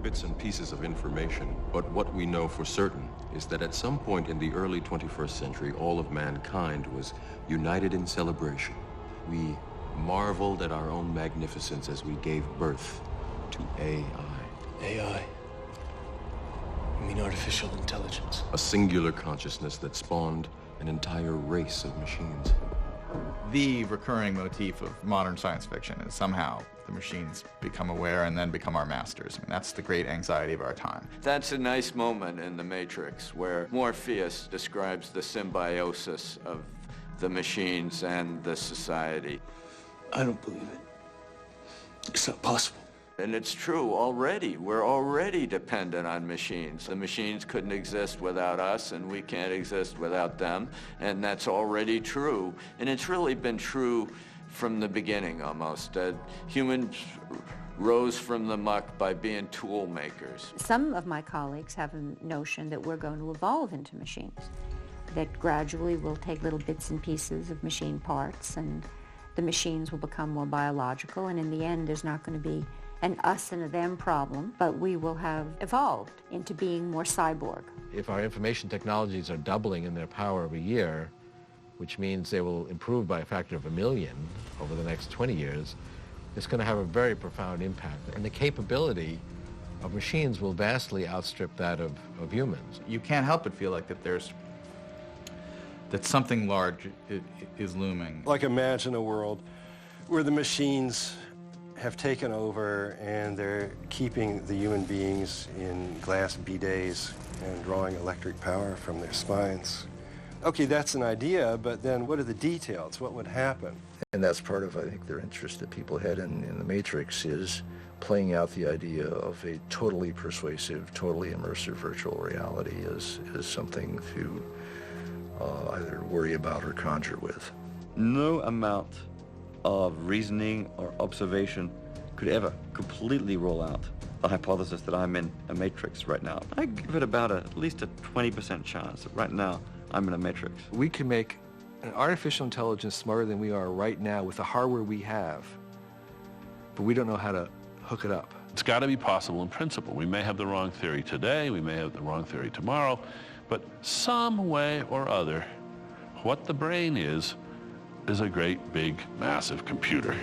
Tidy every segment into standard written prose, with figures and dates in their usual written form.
bits and pieces of information, but what we know for certain is that at some point in the early 21st century, all of mankind was united in celebration. We marveled at our own magnificence as we gave birth to AI. AI? You mean artificial intelligence? A singular consciousness that spawned an entire race of machines. The recurring motif of modern science fiction is somehow the machines become aware and then become our masters. I mean, that's the great anxiety of our time. That's a nice moment in The Matrix where Morpheus describes the symbiosis of the machines and the society. I don't believe it. It's not possible. And it's true already. We're already dependent on machines. The machines couldn't exist without us, and we can't exist without them. And that's already true. And it's really been true from the beginning almost. Humans rose from the muck by being tool makers. Some of my colleagues have a notion that we're going to evolve into machines, that gradually we'll take little bits and pieces of machine parts, and the machines will become more biological, and in the end there's not going to be an us and a them problem, but we will have evolved into being more cyborg. If our information technologies are doubling in their power every year, which means they will improve by a factor of 1 million over the next 20 years, it's going to have a very profound impact. And the capability of machines will vastly outstrip that of humans. You can't help but feel like that something large is looming. Like, imagine a world where the machines have taken over and they're keeping the human beings in glass bidets and drawing electric power from their spines. Okay, that's an idea, but then what are the details? What would happen? And that's part of, I think, their interest that people had in The Matrix, is playing out the idea of a totally persuasive, totally immersive virtual reality as something to either worry about or conjure with. No amount of reasoning or observation could ever completely rule out the hypothesis that I'm in a matrix right now. I give it about at least a 20% chance that right now I'm in a matrix. We can make an artificial intelligence smarter than we are right now with the hardware we have, but we don't know how to hook it up. It's got to be possible in principle. We may have the wrong theory today, we may have the wrong theory tomorrow, but some way or other, what the brain is a great, big, massive computer.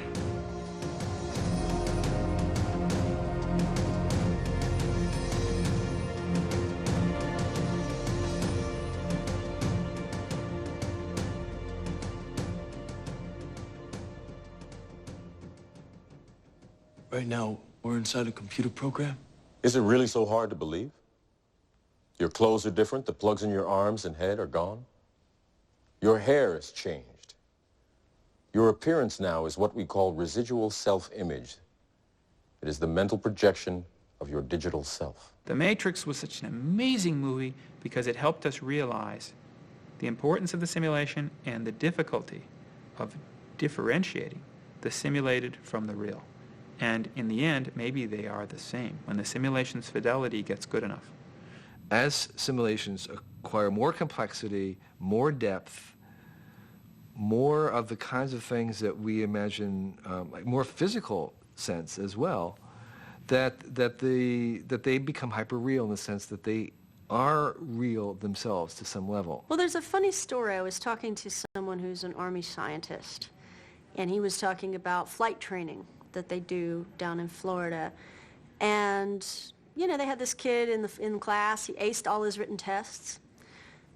Right now, we're inside a computer program. Is it really so hard to believe? Your clothes are different, the plugs in your arms and head are gone. Your hair has changed. Your appearance now is what we call residual self-image. It is the mental projection of your digital self. The Matrix was such an amazing movie because it helped us realize the importance of the simulation and the difficulty of differentiating the simulated from the real. And in the end, maybe they are the same when the simulation's fidelity gets good enough. As simulations acquire more complexity, more depth, more of the kinds of things that we imagine, like more physical sense as well, that they become hyper-real in the sense that they are real themselves to some level. Well, there's a funny story. I was talking to someone who's an Army scientist, and he was talking about flight training that they do down in Florida. And, you know, they had this kid in class. He aced all his written tests.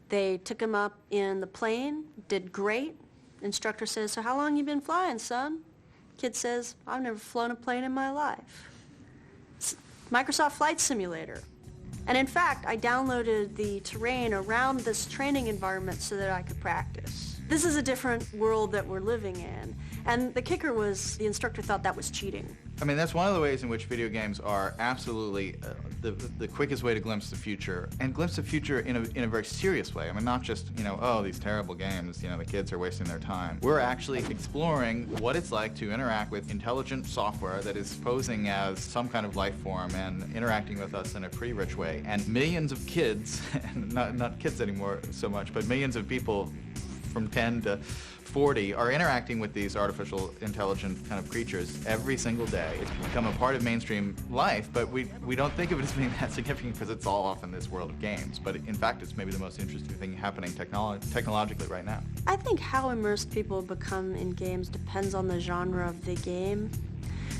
They took him up in the plane, did great. Instructor says, "So how long you been flying, son?" Kid says, "I've never flown a plane in my life." It's Microsoft Flight Simulator. And in fact, I downloaded the terrain around this training environment so that I could practice. This is a different world that we're living in. And the kicker was the instructor thought that was cheating. I mean, that's one of the ways in which video games are absolutely the quickest way to glimpse the future, and glimpse the future in a very serious way. I mean, not just, you know, oh, these terrible games, you know, the kids are wasting their time. We're actually exploring what it's like to interact with intelligent software that is posing as some kind of life form and interacting with us in a pretty rich way. And millions of kids, not kids anymore so much, but millions of people from 10 to 40 are interacting with these artificial intelligent kind of creatures every single day. It's become a part of mainstream life, but we don't think of it as being that significant because it's all off in this world of games. But in fact, it's maybe the most interesting thing happening technologically right now. I think how immersed people become in games depends on the genre of the game.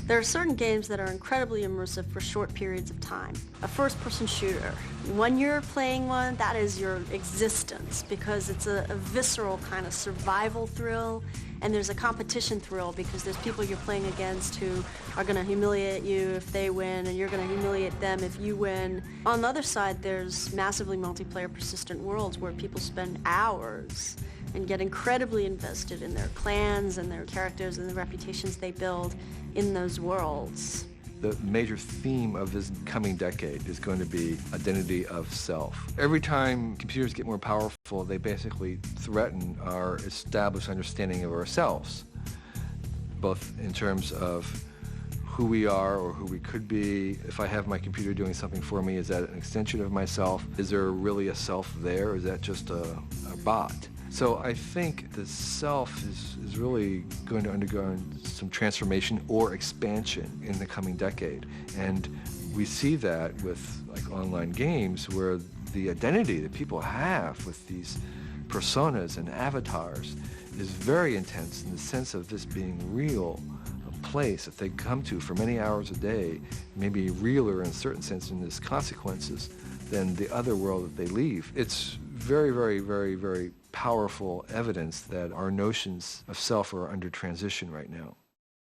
There are certain games that are incredibly immersive for short periods of time. A first-person shooter. When you're playing one, that is your existence because it's a visceral kind of survival thrill, and there's a competition thrill because there's people you're playing against who are going to humiliate you if they win, and you're going to humiliate them if you win. On the other side, there's massively multiplayer persistent worlds where people spend hours and get incredibly invested in their clans and their characters and the reputations they build in those worlds. The major theme of this coming decade is going to be identity of self. Every time computers get more powerful, they basically threaten our established understanding of ourselves, both in terms of who we are or who we could be. If I have my computer doing something for me, is that an extension of myself? Is there really a self there, or is that just a bot? So I think the self is really going to undergo some transformation or expansion in the coming decade. And we see that with like online games where the identity that people have with these personas and avatars is very intense in the sense of this being real, a place that they come to for many hours a day, maybe realer in a certain sense in its consequences than the other world that they leave. It's very, very, very, very powerful evidence that our notions of self are under transition right now.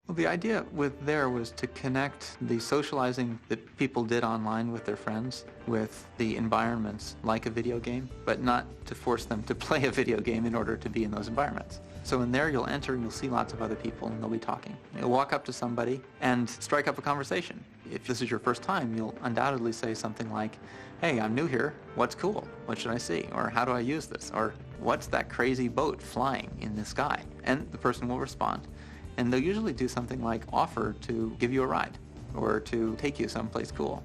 Well, the idea was to connect the socializing that people did online with their friends with the environments like a video game, but not to force them to play a video game in order to be in those environments. So in there you'll enter and you'll see lots of other people and they'll be talking. You'll walk up to somebody and strike up a conversation. If this is your first time, you'll undoubtedly say something like, "Hey, I'm new here. What's cool? What should I see? Or how do I use this? Or what's that crazy boat flying in the sky?" And the person will respond. And they'll usually do something like offer to give you a ride or to take you someplace cool.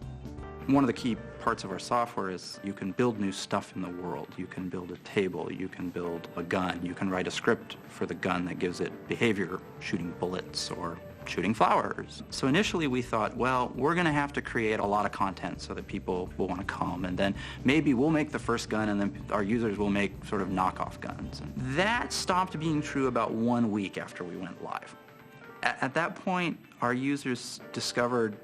One of the key parts of our software is you can build new stuff in the world. You can build a table, you can build a gun, you can write a script for the gun that gives it behavior, shooting bullets or shooting flowers. So initially we thought, well, we're going to have to create a lot of content so that people will want to come, and then maybe we'll make the first gun and then our users will make sort of knockoff guns. And that stopped being true about 1 week after we went live. At that point, our users discovered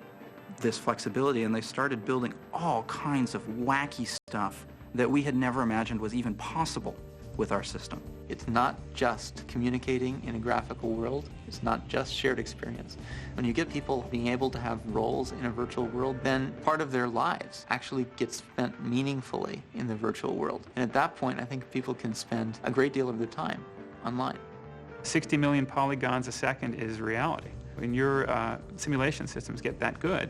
this flexibility and they started building all kinds of wacky stuff that we had never imagined was even possible with our system. It's not just communicating in a graphical world. It's not just shared experience. When you get people being able to have roles in a virtual world, then part of their lives actually gets spent meaningfully in the virtual world. And at that point, I think people can spend a great deal of their time online. 60 million polygons a second is reality. When your simulation systems get that good,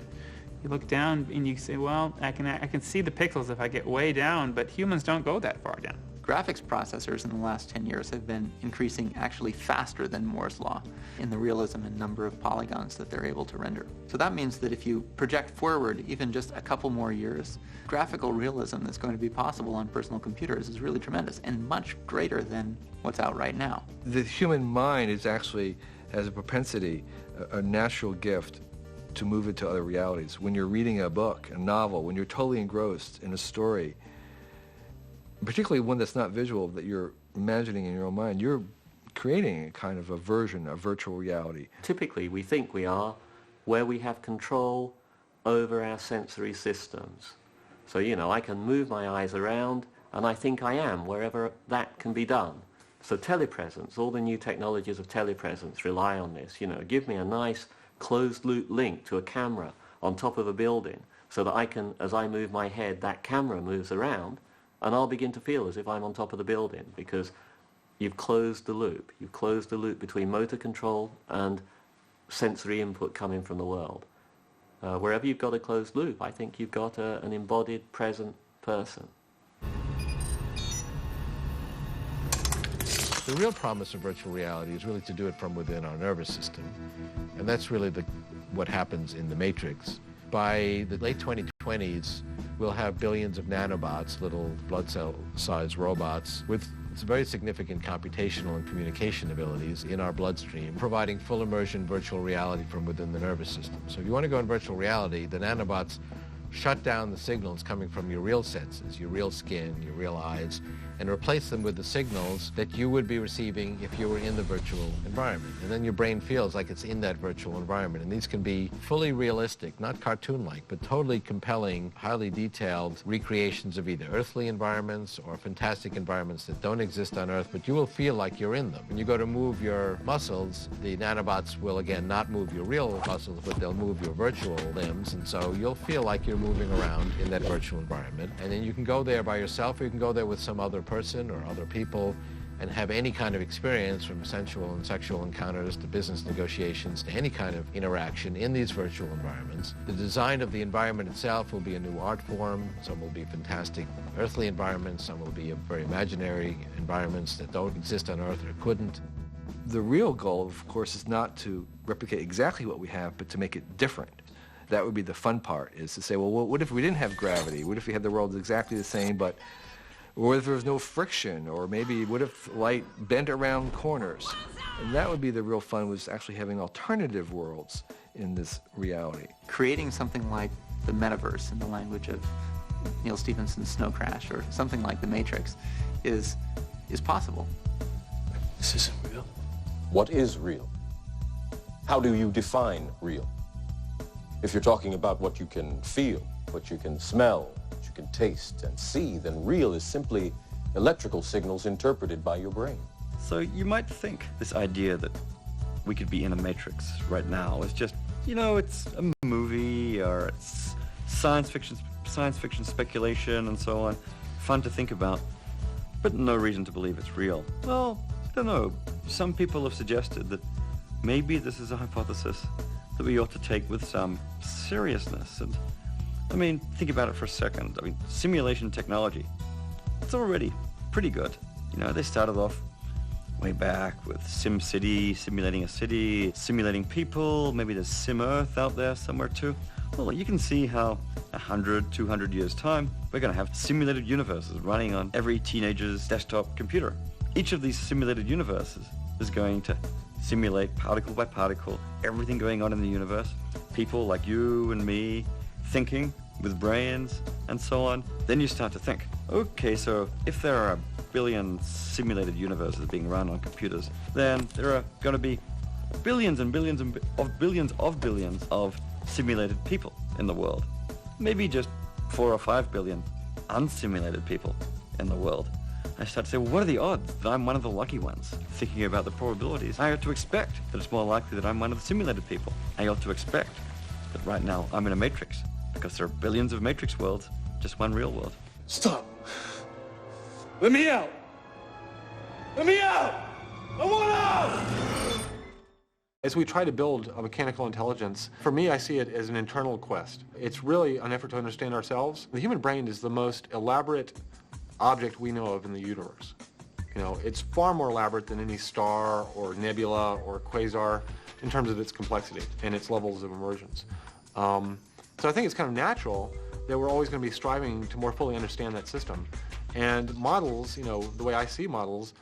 you look down and you say, well, I can see the pixels if I get way down, but humans don't go that far down. Graphics processors in the last 10 years have been increasing actually faster than Moore's law in the realism and number of polygons that they're able to render. So that means that if you project forward even just a couple more years, graphical realism that's going to be possible on personal computers is really tremendous and much greater than what's out right now. The human mind is actually has a propensity, a natural gift to move into other realities. When you're reading a book, a novel, when you're totally engrossed in a story, particularly one that's not visual, that you're imagining in your own mind, you're creating a kind of a version of virtual reality. Typically, we think we are where we have control over our sensory systems. So, I can move my eyes around, and I think I am wherever that can be done. So telepresence, all the new technologies of telepresence rely on this. Give me a nice closed-loop link to a camera on top of a building so that I can, as I move my head, that camera moves around, and I'll begin to feel as if I'm on top of the building because you've closed the loop. You've closed the loop between motor control and sensory input coming from the world. Wherever you've got a closed loop, I think you've got an embodied, present person. The real promise of virtual reality is really to do it from within our nervous system. And that's really what happens in the Matrix. By the late 2020s, we'll have billions of nanobots, little blood cell-sized robots with its very significant computational and communication abilities in our bloodstream, providing full immersion virtual reality from within the nervous system. So if you want to go in virtual reality, the nanobots shut down the signals coming from your real senses, your real skin, your real eyes, and replace them with the signals that you would be receiving if you were in the virtual environment. And then your brain feels like it's in that virtual environment. And these can be fully realistic, not cartoon-like, but totally compelling, highly detailed recreations of either earthly environments or fantastic environments that don't exist on Earth, but you will feel like you're in them. When you go to move your muscles, the nanobots will, again, not move your real muscles, but they'll move your virtual limbs. And so you'll feel like you're moving around in that virtual environment. And then you can go there by yourself, or you can go there with some other person or other people and have any kind of experience, from sensual and sexual encounters to business negotiations to any kind of interaction in these virtual environments. The design of the environment itself will be a new art form. Some will be fantastic earthly environments, some will be very imaginary environments that don't exist on Earth or couldn't. The real goal, of course, is not to replicate exactly what we have, but to make it different. That would be the fun part, is to say, well, what if we didn't have gravity? What if we had the world exactly the same, but what if there was no friction? Or maybe what if light bent around corners? And that would be the real fun, was actually having alternative worlds in this reality. Creating something like the metaverse, in the language of Neil Stephenson's Snow Crash, or something like The Matrix, is possible. This isn't real. What is real? How do you define real? If you're talking about what you can feel, what you can smell, what you can taste and see, then real is simply electrical signals interpreted by your brain. So you might think this idea that we could be in a matrix right now is just, you know, it's a movie, or it's science fiction speculation and so on. Fun to think about, but no reason to believe it's real. Well, I don't know. Some people have suggested that maybe this is a hypothesis that we ought to take with some seriousness. And I mean, think about it for a second. I mean, simulation technology, it's already pretty good. You know, they started off way back with SimCity, simulating a city, simulating people. Maybe there's SimEarth out there somewhere too. Well, you can see how 100, 200 years' time, we're going to have simulated universes running on every teenager's desktop computer. Each of these simulated universes is going to simulate particle by particle everything going on in the universe. People like you and me thinking with brains and so on. Then you start to think, okay, so if there are a billion simulated universes being run on computers, then there are going to be billions and billions of billions of simulated people in the world. Maybe just 4 or 5 billion unsimulated people in the world. I start to say, well, what are the odds that I'm one of the lucky ones? Thinking about the probabilities, I ought to expect that it's more likely that I'm one of the simulated people. I ought to expect that right now I'm in a matrix, because there are billions of matrix worlds, just one real world. Stop. Let me out. Let me out. I want out. As we try to build a mechanical intelligence, for me, I see it as an internal quest. It's really an effort to understand ourselves. The human brain is the most elaborate object we know of in the universe. You know, it's far more elaborate than any star or nebula or quasar in terms of its complexity and its levels of emergence. So I think it's kind of natural that we're always going to be striving to more fully understand that system. And models, you know, the way I see models,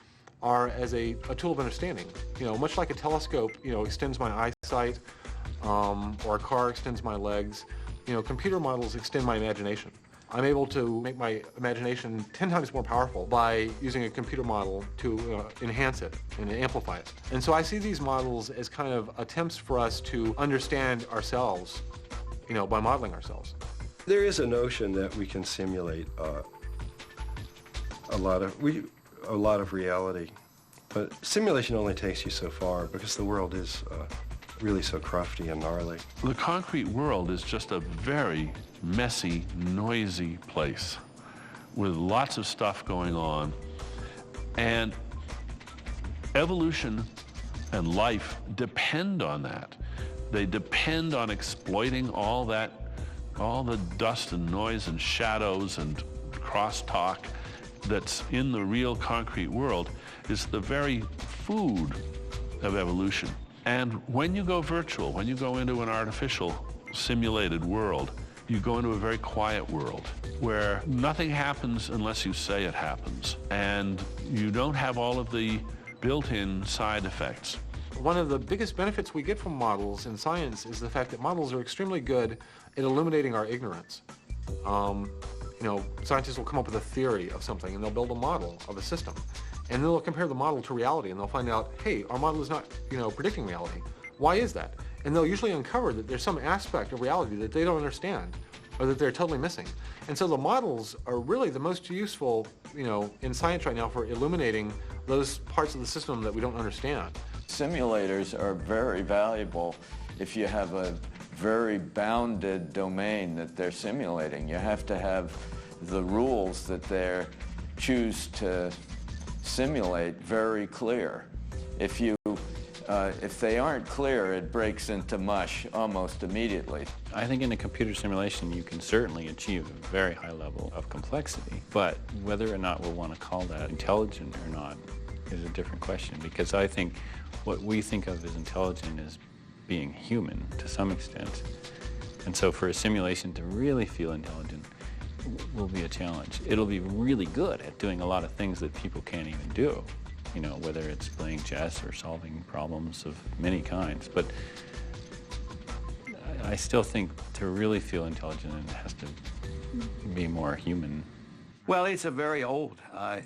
are as a tool of understanding. You know, much like a telescope, you know, extends my eyesight, or a car extends my legs, you know, computer models extend my imagination. I'm able to make my imagination 10 times more powerful by using a computer model to enhance it and amplify it. And so I see these models as kind of attempts for us to understand ourselves, you know, by modeling ourselves. There is a notion that we can simulate a lot of reality, but simulation only takes you so far because the world is really so crufty and gnarly. The concrete world is just a very messy, noisy place with lots of stuff going on. And evolution and life depend on that. They depend on exploiting all the dust and noise and shadows and crosstalk that's in the real concrete world is the very food of evolution. And when you go virtual, when you go into an artificial simulated world, you go into a very quiet world where nothing happens unless you say it happens, and you don't have all of the built-in side effects. One of the biggest benefits we get from models in science is the fact that models are extremely good at illuminating our ignorance. You know, scientists will come up with a theory of something and they'll build a model of a system. And then they'll compare the model to reality and they'll find out, hey, our model is not, you know, predicting reality. Why is that? And they'll usually uncover that there's some aspect of reality that they don't understand or that they're totally missing. And so the models are really the most useful, you know, in science right now for illuminating those parts of the system that we don't understand. Simulators are very valuable if you have a very bounded domain that they're simulating. You have to have the rules that they choose to simulate very clear. If they aren't clear, it breaks into mush almost immediately. I think in a computer simulation you can certainly achieve a very high level of complexity, but whether or not we'll want to call that intelligent or not is a different question, because I think what we think of as intelligent is being human to some extent. And so for a simulation to really feel intelligent will be a challenge. It'll be really good at doing a lot of things that people can't even do, you know, whether it's playing chess or solving problems of many kinds. But I still think to really feel intelligent, it has to be more human. Well, it's a very old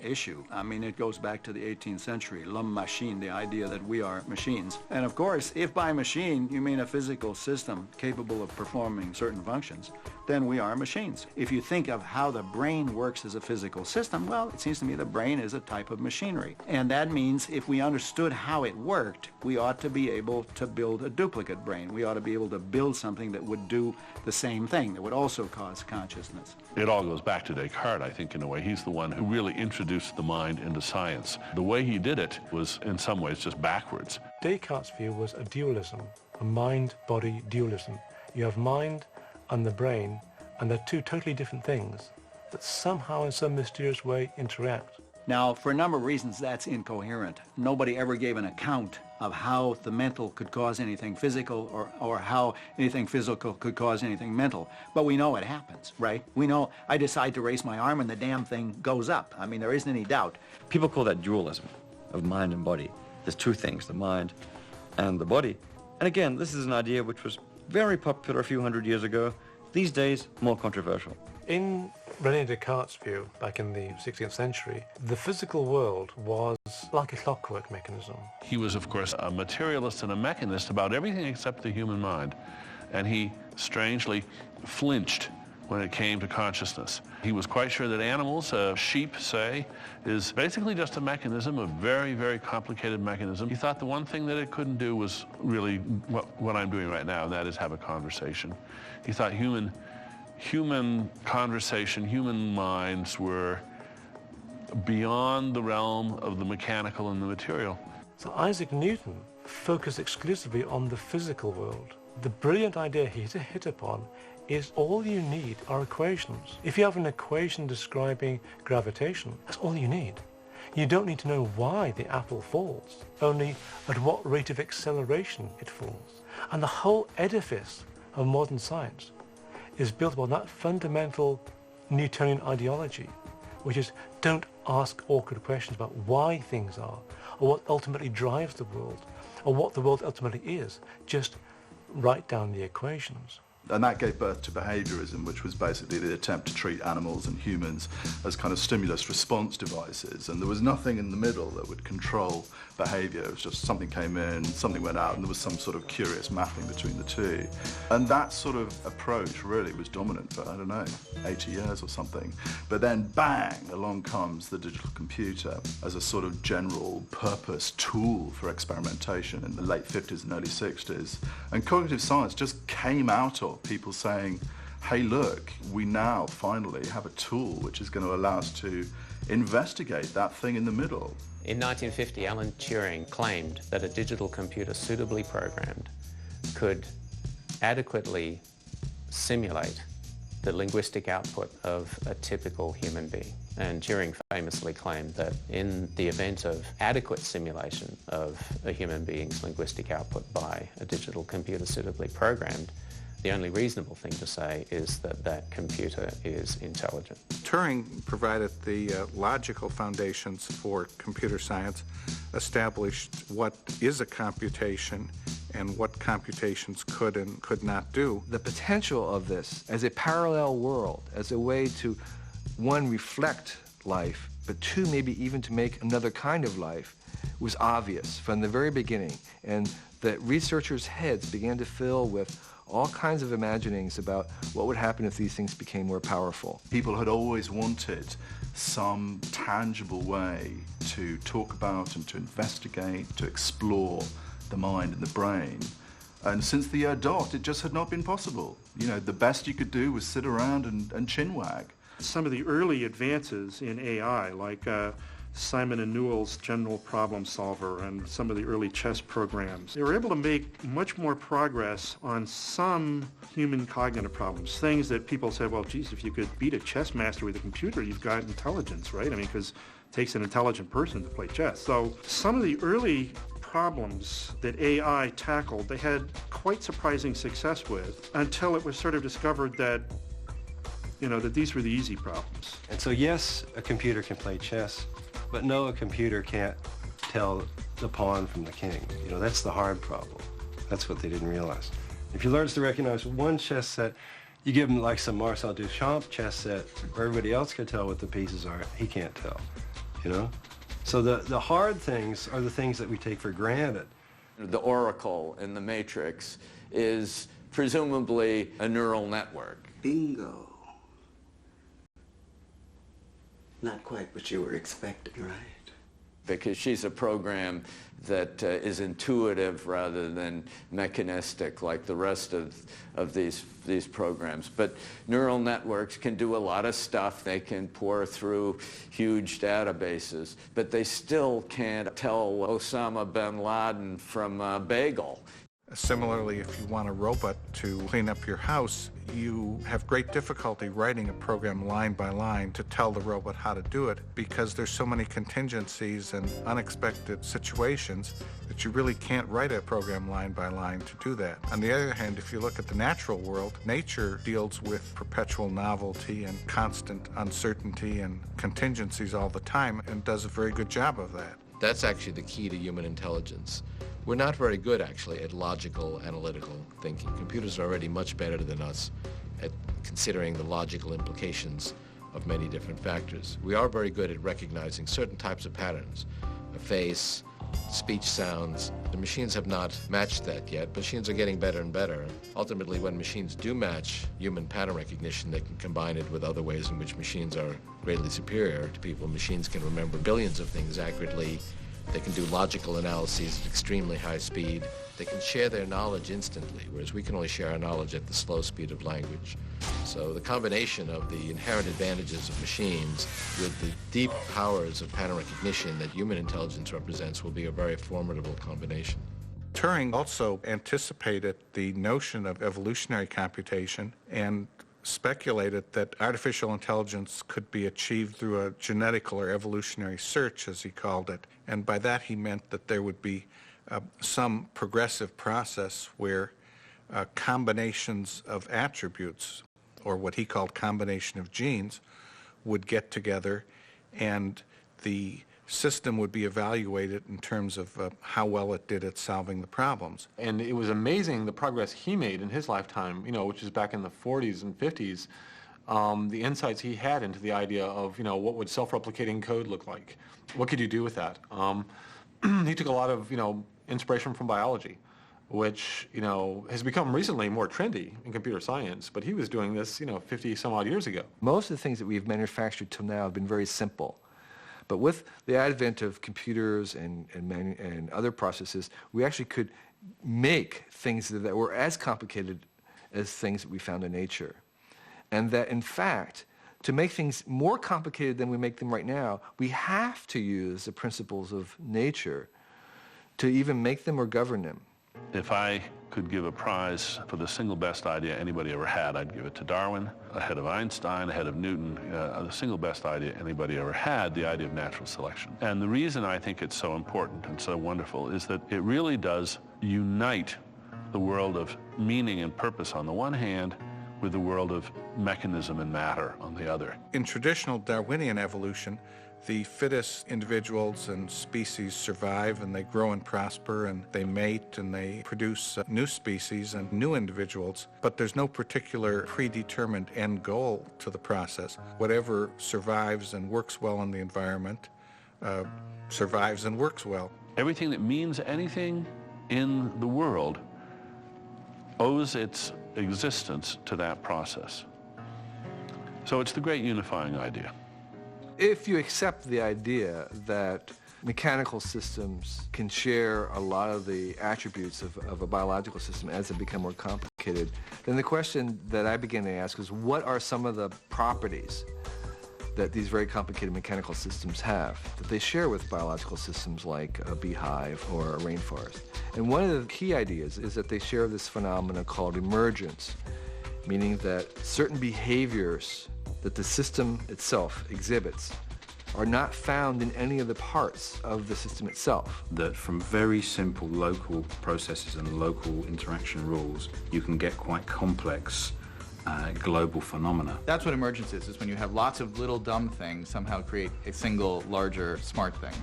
issue. I mean, it goes back to the 18th century, l'homme machine, the idea that we are machines. And of course, if by machine you mean a physical system capable of performing certain functions, then we are machines. If you think of how the brain works as a physical system, well, it seems to me the brain is a type of machinery. And that means if we understood how it worked, we ought to be able to build a duplicate brain. We ought to be able to build something that would do the same thing, that would also cause consciousness. It all goes back to Descartes, I think, in a way. He's the one who really introduced the mind into science. The way he did it was, in some ways, just backwards. Descartes' view was a dualism, a mind-body dualism. You have mind and the brain, and they're two totally different things that somehow in some mysterious way interact. Now, for a number of reasons, that's incoherent. Nobody ever gave an account of how the mental could cause anything physical or how anything physical could cause anything mental. But we know it happens, right? We know I decide to raise my arm and the damn thing goes up. I mean, there isn't any doubt. People call that dualism of mind and body. There's two things, the mind and the body. And again, this is an idea which was very popular a few hundred years ago. These days, more controversial. In René Descartes' view, back in the 16th century, the physical world was like a clockwork mechanism. He was, of course, a materialist and a mechanist about everything except the human mind. And he strangely flinched when it came to consciousness. He was quite sure that animals, sheep, say, is basically just a mechanism, a very, very complicated mechanism. He thought the one thing that it couldn't do was really what I'm doing right now, and that is have a conversation. He thought human conversation, human minds were beyond the realm of the mechanical and the material. So Isaac Newton focused exclusively on the physical world. The brilliant idea he hit upon is all you need are equations. If you have an equation describing gravitation, that's all you need. You don't need to know why the apple falls, only at what rate of acceleration it falls. And the whole edifice of modern science is built upon that fundamental Newtonian ideology, which is don't ask awkward questions about why things are, or what ultimately drives the world, or what the world ultimately is. Just write down the equations. And that gave birth to behaviorism, which was basically the attempt to treat animals and humans as kind of stimulus response devices. And there was nothing in the middle that would control behavior. It was just something came in, something went out, and there was some sort of curious mapping between the two. And that sort of approach really was dominant for, I don't know, 80 years or something. But then bang, along comes the digital computer as a sort of general purpose tool for experimentation in the late 50s and early 60s. And cognitive science just came out of people saying, hey, look, we now finally have a tool which is going to allow us to investigate that thing in the middle. In 1950, Alan Turing claimed that a digital computer suitably programmed could adequately simulate the linguistic output of a typical human being. And Turing famously claimed that in the event of adequate simulation of a human being's linguistic output by a digital computer suitably programmed, The only reasonable thing to say is that that computer is intelligent. Turing provided the logical foundations for computer science, established what is a computation and what computations could and could not do. The potential of this as a parallel world, as a way to, one, reflect life, but two, maybe even to make another kind of life, was obvious from the very beginning. And that researchers' heads began to fill with all kinds of imaginings about what would happen if these things became more powerful. People had always wanted some tangible way to talk about and to investigate, to explore the mind and the brain. And since the dot, it just had not been possible. You know, the best you could do was sit around and chinwag. Some of the early advances in AI, like Simon and Newell's general problem solver and some of the early chess programs, they were able to make much more progress on some human cognitive problems, things that people said, well, geez, if you could beat a chess master with a computer, you've got intelligence, right? I mean, because it takes an intelligent person to play chess. So some of the early problems that AI tackled, they had quite surprising success with, until it was sort of discovered that, you know, that these were the easy problems. And so yes, a computer can play chess, but no, a computer can't tell the pawn from the king. You know, that's the hard problem. That's what they didn't realize. If he learns to recognize one chess set, you give him like some Marcel Duchamp chess set where everybody else can tell what the pieces are, he can't tell, you know? So the hard things are the things that we take for granted. The oracle in the matrix is presumably a neural network. Bingo. Not quite what you were expecting, right? Because she's a program that is intuitive rather than mechanistic like the rest of these programs. But neural networks can do a lot of stuff. They can pour through huge databases, but they still can't tell Osama bin Laden from Bagel. Similarly, if you want a robot to clean up your house, you have great difficulty writing a program line by line to tell the robot how to do it, because there's so many contingencies and unexpected situations that you really can't write a program line by line to do that. On the other hand, if you look at the natural world, nature deals with perpetual novelty and constant uncertainty and contingencies all the time and does a very good job of that. That's actually the key to human intelligence. We're not very good, actually, at logical, analytical thinking. Computers are already much better than us at considering the logical implications of many different factors. We are very good at recognizing certain types of patterns, a face, speech sounds. The machines have not matched that yet. Machines are getting better and better. Ultimately, when machines do match human pattern recognition, they can combine it with other ways in which machines are greatly superior to people. Machines can remember billions of things accurately. They can do logical analyses at extremely high speed. They can share their knowledge instantly, whereas we can only share our knowledge at the slow speed of language. So the combination of the inherent advantages of machines with the deep powers of pattern recognition that human intelligence represents will be a very formidable combination. Turing also anticipated the notion of evolutionary computation and speculated that artificial intelligence could be achieved through a genetical or evolutionary search, as he called it. And by that he meant that there would be some progressive process where combinations of attributes, or what he called combination of genes, would get together, and the system would be evaluated in terms of how well it did at solving the problems. And it was amazing the progress he made in his lifetime, you know, which is back in the 40s and 50s, the insights he had into the idea of, you know, what would self-replicating code look like? What could you do with that? He took a lot of, you know, inspiration from biology, which, you know, has become recently more trendy in computer science, but he was doing this, you know, 50 some odd years ago. Most of the things that we've manufactured till now have been very simple. But with the advent of computers and other processes, we actually could make things that were as complicated as things that we found in nature. And that, in fact, to make things more complicated than we make them right now, we have to use the principles of nature to even make them or govern them. If I could give a prize for the single best idea anybody ever had, I'd give it to Darwin, ahead of Einstein, ahead of Newton, the single best idea anybody ever had, the idea of natural selection. And the reason I think it's so important and so wonderful is that it really does unite the world of meaning and purpose on the one hand, with the world of mechanism and matter on the other. In traditional Darwinian evolution, the fittest individuals and species survive and they grow and prosper and they mate and they produce new species and new individuals, but there's no particular predetermined end goal to the process. Whatever survives and works well in the environment survives and works well. Everything that means anything in the world owes its existence to that process. So it's the great unifying idea. If you accept the idea that mechanical systems can share a lot of the attributes of a biological system as they become more complicated, then the question that I begin to ask is, what are some of the properties that these very complicated mechanical systems have that they share with biological systems like a beehive or a rainforest? And one of the key ideas is that they share this phenomenon called emergence, meaning that certain behaviors that the system itself exhibits are not found in any of the parts of the system itself. That from very simple local processes and local interaction rules, you can get quite complex global phenomena. That's what emergence is when you have lots of little dumb things somehow create a single larger smart thing.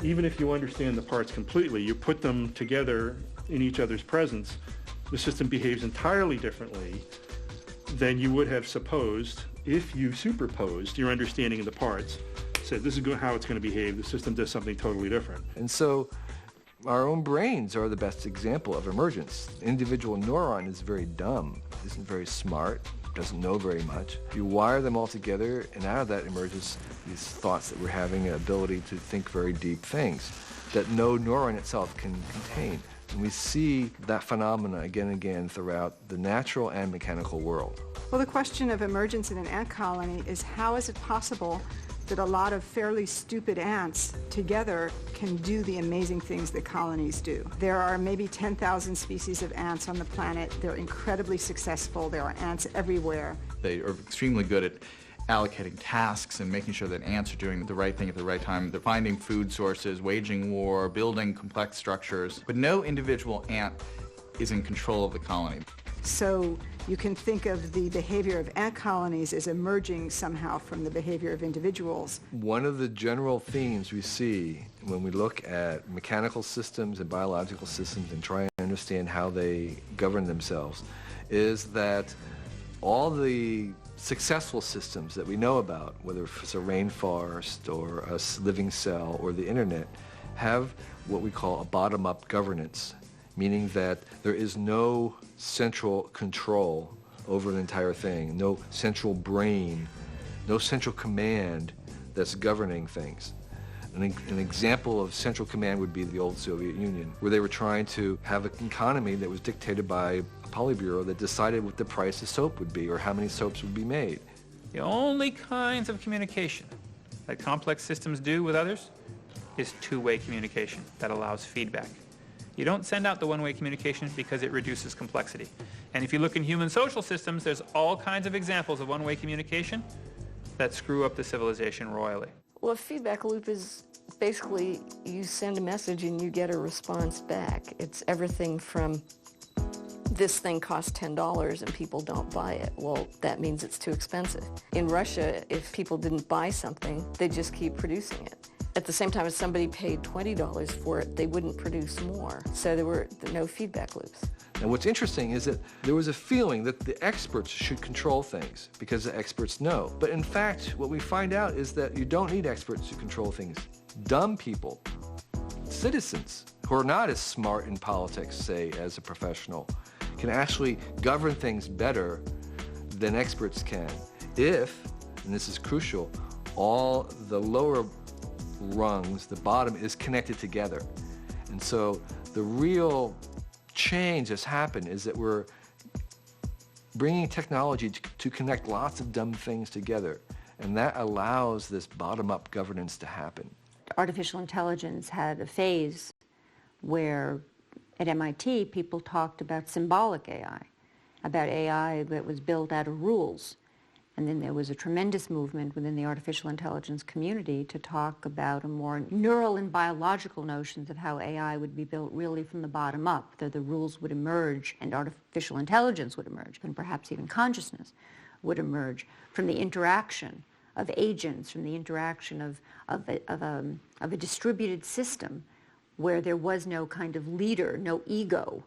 Even if you understand the parts completely, you put them together in each other's presence, the system behaves entirely differently than you would have supposed if you superposed your understanding of the parts, said this is how it's going to behave, the system does something totally different. And so our own brains are the best example of emergence. Individual neuron is very dumb, isn't very smart, doesn't know very much. You wire them all together, and out of that emerges these thoughts that we're having an ability to think very deep things that no neuron itself can contain. And we see that phenomena again and again throughout the natural and mechanical world. Well, the question of emergence in an ant colony is, how is it possible that a lot of fairly stupid ants together can do the amazing things that colonies do? There are maybe 10,000 species of ants on the planet. They're incredibly successful. There are ants everywhere. They are extremely good at allocating tasks and making sure that ants are doing the right thing at the right time. They're finding food sources, waging war, building complex structures. But no individual ant is in control of the colony. So you can think of the behavior of ant colonies as emerging somehow from the behavior of individuals. One of the general themes we see when we look at mechanical systems and biological systems and try and understand how they govern themselves is that all the successful systems that we know about, whether it's a rainforest or a living cell or the internet, have what we call a bottom-up governance, meaning that there is no central control over the entire thing, no central brain, no central command that's governing things. An example of central command would be the old Soviet Union, where they were trying to have an economy that was dictated by a Politburo that decided what the price of soap would be or how many soaps would be made. The only kinds of communication that complex systems do with others is two-way communication that allows feedback. You don't send out the one-way communication because it reduces complexity. And if you look in human social systems, there's all kinds of examples of one-way communication that screw up the civilization royally. Well, a feedback loop is basically you send a message and you get a response back. It's everything from this thing costs $10 and people don't buy it. Well, that means it's too expensive. In Russia, if people didn't buy something, they just keep producing it. At the same time, if somebody paid $20 for it, they wouldn't produce more. So there were no feedback loops. And what's interesting is that there was a feeling that the experts should control things because the experts know. But in fact, what we find out is that you don't need experts to control things. Dumb people, citizens who are not as smart in politics, say, as a professional, can actually govern things better than experts can if, and this is crucial, all the lower rungs, the bottom, is connected together. And so the real change that's happened is that we're bringing technology to connect lots of dumb things together, and that allows this bottom-up governance to happen. Artificial intelligence had a phase where at MIT people talked about symbolic AI, about AI that was built out of rules. And then there was a tremendous movement within the artificial intelligence community to talk about a more neural and biological notions of how AI would be built really from the bottom up, that the rules would emerge and artificial intelligence would emerge, and perhaps even consciousness would emerge from the interaction of agents, from the interaction of a distributed system where there was no kind of leader, no ego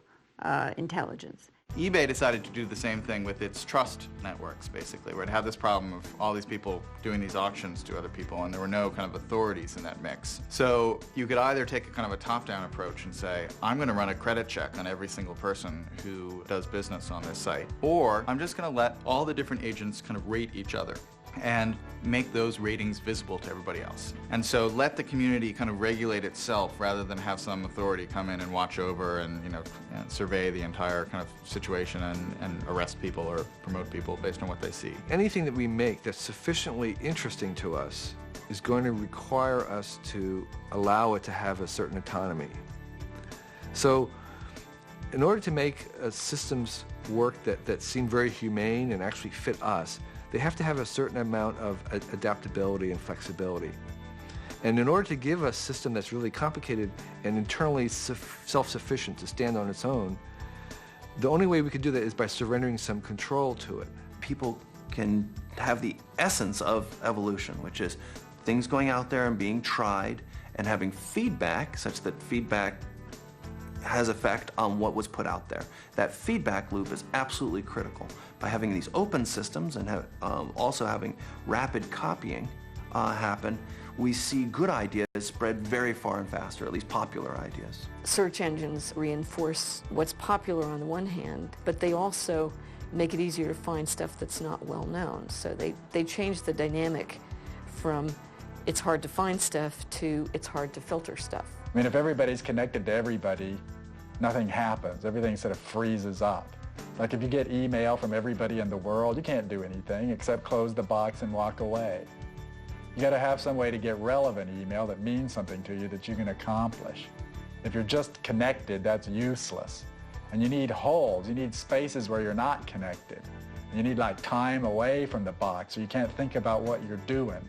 intelligence. eBay decided to do the same thing with its trust networks, basically, where it had this problem of all these people doing these auctions to other people, and there were no kind of authorities in that mix. So you could either take a kind of a top-down approach and say, I'm going to run a credit check on every single person who does business on this site, or I'm just going to let all the different agents kind of rate each other and make those ratings visible to everybody else. And so let the community kind of regulate itself rather than have some authority come in and watch over and, and survey the entire kind of situation and arrest people or promote people based on what they see. Anything that we make that's sufficiently interesting to us is going to require us to allow it to have a certain autonomy. So in order to make systems work that seem very humane and actually fit us, they have to have a certain amount of adaptability and flexibility. And in order to give a system that's really complicated and internally self-sufficient to stand on its own, the only way we could do that is by surrendering some control to it. People can have the essence of evolution, which is things going out there and being tried and having feedback such that feedback has effect on what was put out there. That feedback loop is absolutely critical. By having these open systems and also having rapid copying happen, we see good ideas spread very far and fast, or at least popular ideas. Search engines reinforce what's popular on the one hand, but they also make it easier to find stuff that's not well known. So they change the dynamic from it's hard to find stuff to it's hard to filter stuff. I mean, if everybody's connected to everybody, nothing happens. Everything sort of freezes up. Like if you get email from everybody in the world, you can't do anything except close the box and walk away. You got to have some way to get relevant email that means something to you that you can accomplish. If you're just connected, that's useless. And you need holes. You need spaces where you're not connected. And you need like time away from the box so you can't think about what you're doing.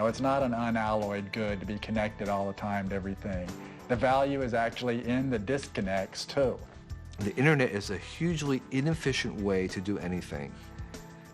It's not an unalloyed good to be connected all the time to everything. The value is actually in the disconnects too. The internet is a hugely inefficient way to do anything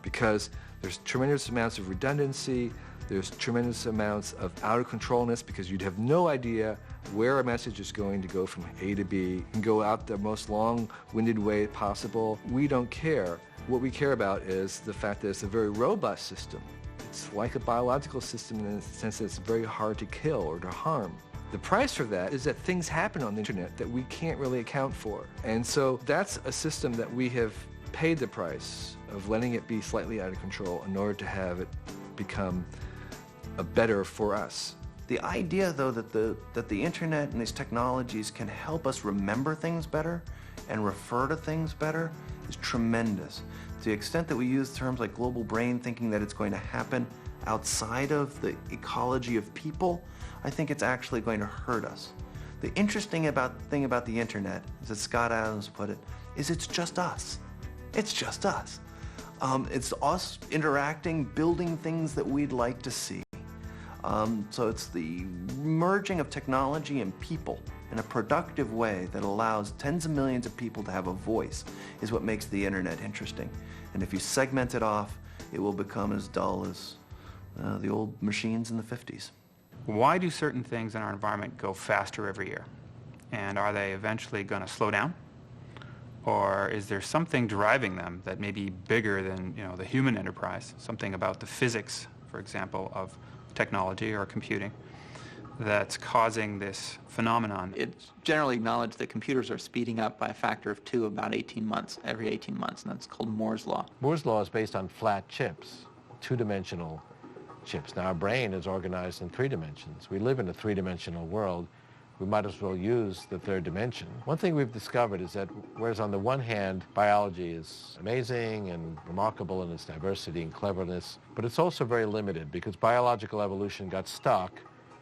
because there's tremendous amounts of redundancy, there's tremendous amounts of out of controlness because you'd have no idea where a message is going to go from A to B and go out the most long-winded way possible. We don't care. What we care about is the fact that it's a very robust system. It's like a biological system in the sense that it's very hard to kill or to harm. The price for that is that things happen on the internet that we can't really account for. And so that's a system that we have paid the price of letting it be slightly out of control in order to have it become better for us. The idea, though, that the internet and these technologies can help us remember things better and refer to things better is tremendous. To the extent that we use terms like global brain thinking that it's going to happen outside of the ecology of people, I think it's actually going to hurt us. The interesting thing about the internet, as Scott Adams put it, is it's just us. It's just us. It's us interacting, building things that we'd like to see. So it's the merging of technology and people in a productive way that allows tens of millions of people to have a voice is what makes the internet interesting. And if you segment it off, it will become as dull as the old machines in the 50s. Why do certain things in our environment go faster every year? And are they eventually going to slow down? Or is there something driving them that may be bigger than the human enterprise, something about the physics, for example, of technology or computing that's causing this phenomenon? It's generally acknowledged that computers are speeding up by a factor of 2 about 18 months, every 18 months, and that's called Moore's Law. Moore's Law is based on flat chips, two-dimensional chips. Now, our brain is organized in 3 dimensions. We live in a 3-dimensional world. We might as well use the 3rd dimension. One thing we've discovered is that whereas on the one hand, biology is amazing and remarkable in its diversity and cleverness, but it's also very limited because biological evolution got stuck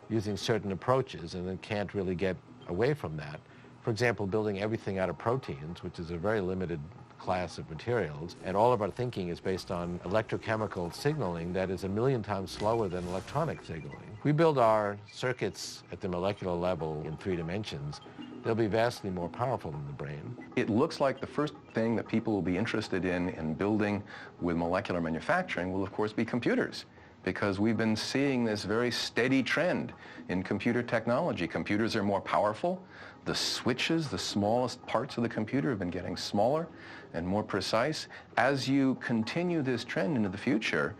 using certain approaches and then can't really get away from that. For example, building everything out of proteins, which is a very limited class of materials, and all of our thinking is based on electrochemical signaling that is 1,000,000 times slower than electronic signaling. We build our circuits at the molecular level in 3 dimensions. They'll be vastly more powerful than the brain. It looks like the first thing that people will be interested in building with molecular manufacturing will, of course, be computers, because we've been seeing this very steady trend in computer technology. Computers are more powerful. The switches, the smallest parts of the computer, have been getting smaller and more precise. As you continue this trend into the future,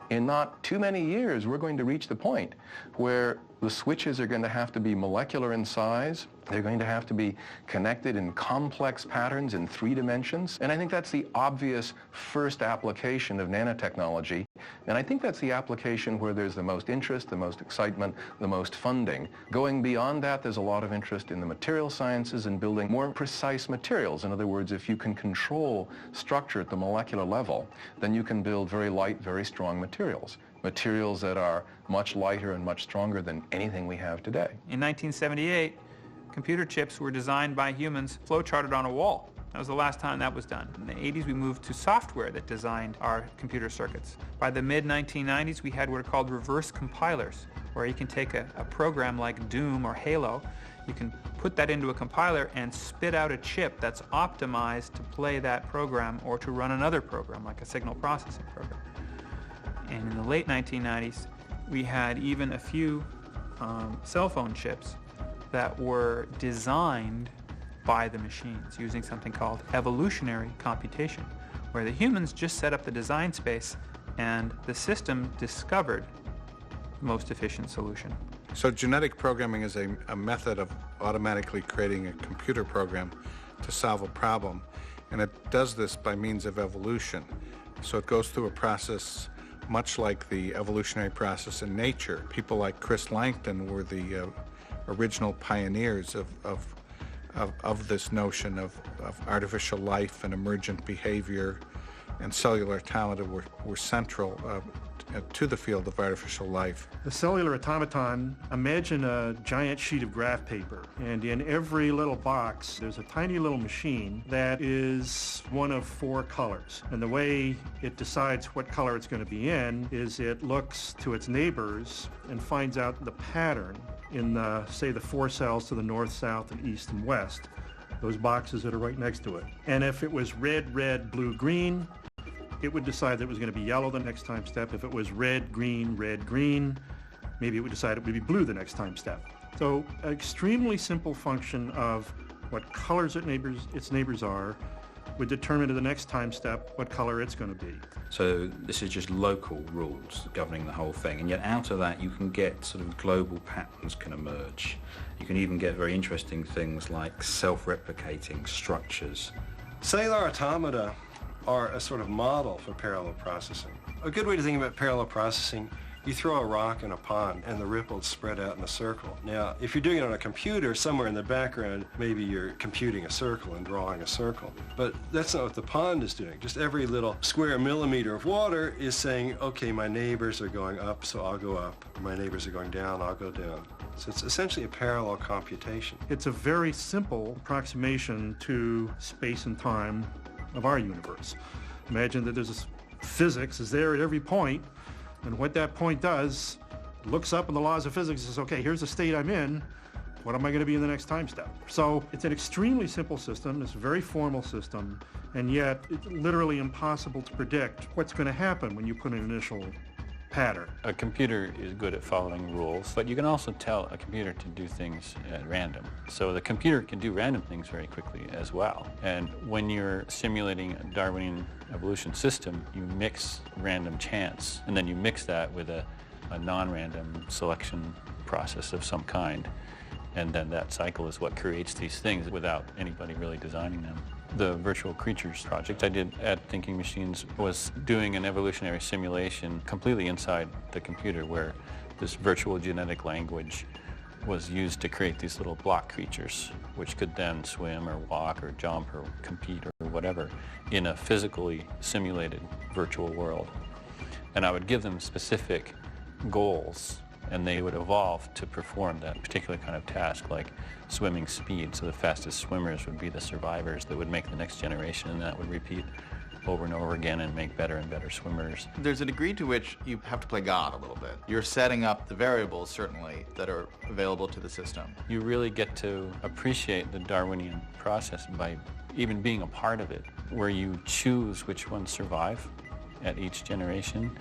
in not too many years, we're going to reach the point where the switches are going to have to be molecular in size. They're going to have to be connected in complex patterns in 3 dimensions. And I think that's the obvious first application of nanotechnology. And I think that's the application where there's the most interest, the most excitement, the most funding. Going beyond that, there's a lot of interest in the material sciences and building more precise materials. In other words, if you can control structure at the molecular level, then you can build very light, very strong materials. Materials that are much lighter and much stronger than anything we have today. In 1978, computer chips were designed by humans, flowcharted on a wall. That was the last time that was done. In the 80s, we moved to software that designed our computer circuits. By the mid-1990s, we had what are called reverse compilers, where you can take a program like Doom or Halo, you can put that into a compiler and spit out a chip that's optimized to play that program or to run another program, like a signal processing program. And in the late 1990s, we had even a few cell phone chips that were designed by the machines using something called evolutionary computation, where the humans just set up the design space and the system discovered the most efficient solution. So genetic programming is a method of automatically creating a computer program to solve a problem, and it does this by means of evolution. So it goes through a process much like the evolutionary process in nature. People like Chris Langton were the original pioneers of this notion of artificial life and emergent behavior, and cellular automata were central to the field of artificial life. The cellular automaton, imagine a giant sheet of graph paper, and in every little box there's a tiny little machine that is one of 4 colors. And the way it decides what color it's going to be in is it looks to its neighbors and finds out the pattern in say the 4 cells to the north, south, and east and west, those boxes that are right next to it. And if it was red, red, blue, green, it would decide that it was going to be yellow the next time step. If it was red, green, maybe it would decide it would be blue the next time step. So an extremely simple function of what colors its neighbors are would determine to the next time step what color it's going to be. So this is just local rules governing the whole thing, and yet out of that you can get sort of global patterns can emerge. You can even get very interesting things like self-replicating structures. Cellular automata are a sort of model for parallel processing. A good way to think about parallel processing, you throw a rock in a pond and the ripples spread out in a circle. Now, if you're doing it on a computer, somewhere in the background, maybe you're computing a circle and drawing a circle. But that's not what the pond is doing. Just every little square millimeter of water is saying, okay, my neighbors are going up, so I'll go up. My neighbors are going down, I'll go down. So it's essentially a parallel computation. It's a very simple approximation to space and time of our universe. Imagine that there's physics is there at every point, and what that point does, looks up in the laws of physics and says, okay, here's the state I'm in, what am I going to be in the next time step? So it's an extremely simple system, it's a very formal system, and yet it's literally impossible to predict what's going to happen when you put an initial pattern. A computer is good at following rules, but you can also tell a computer to do things at random. So the computer can do random things very quickly as well. And when you're simulating a Darwinian evolution system, you mix random chance, and then you mix that with a non-random selection process of some kind. And then that cycle is what creates these things without anybody really designing them. The virtual creatures project I did at Thinking Machines was doing an evolutionary simulation completely inside the computer, where this virtual genetic language was used to create these little block creatures, which could then swim or walk or jump or compete or whatever in a physically simulated virtual world. And I would give them specific goals and they would evolve to perform that particular kind of task, like swimming speed. So the fastest swimmers would be the survivors that would make the next generation, and that would repeat over and over again and make better and better swimmers. There's a degree to which you have to play God a little bit. You're setting up the variables, certainly, that are available to the system. You really get to appreciate the Darwinian process by even being a part of it, where you choose which ones survive at each generation.